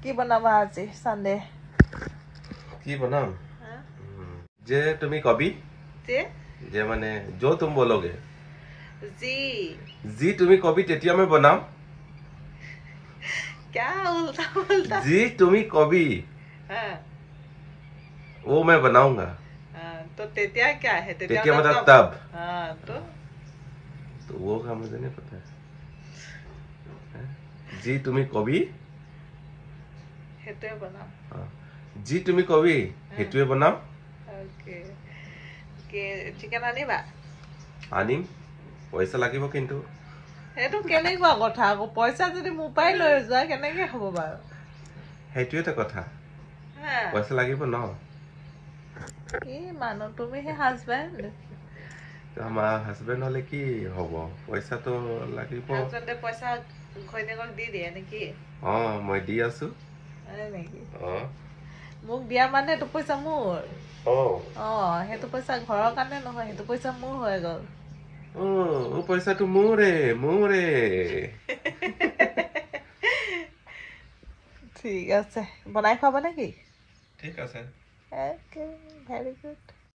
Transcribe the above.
কি বনাবা আজি সানডে কি बनाम जे तुम्ही कभी जे माने जो तुम बोलोगे जी तुम्ही कभी तेतिया मैं बनाम क्या उल्टा उल्टा जी तुम्ही कभी वो मैं बनाऊंगा तो तेतिया क्या है तेतिया मतलब तब तो वो का मुझे नहीं पता है जी तुम्ही कभी हेतुए बनाम जी तुम्ही कभी हेतुए बनाम ओके के चिकन आनिबा आनिम पैसा লাগিব কিন্তু এটো কেনেকুৱা কথা আকৌ পয়সা যদি মোপাই লৈ যোৱা কেনেকে হ'ব বাৰু হেতুৱেটা কথা পয়সা লাগিব ন কি মানো তুমি হে হাজবেন্ড আমাৰ হাজবেন্ড হলে কি হ'ব পয়সা তো লাগিব হাজবেন্ডে পয়সা খৈনেকক দি দিয়ে নেকি মই দি আছো আরে নেকি মোক দিয়া মানে তো পয়সা মোৰ হেতু পয়সা ঘৰৰ কাৰণে নহয় হেতু পয়সা মোৰ হৈ গল ও পয়সা তো মোরে ঠিক আছে বনাই খাব নেকি ঠিক আছে ওকে ভেরি গুড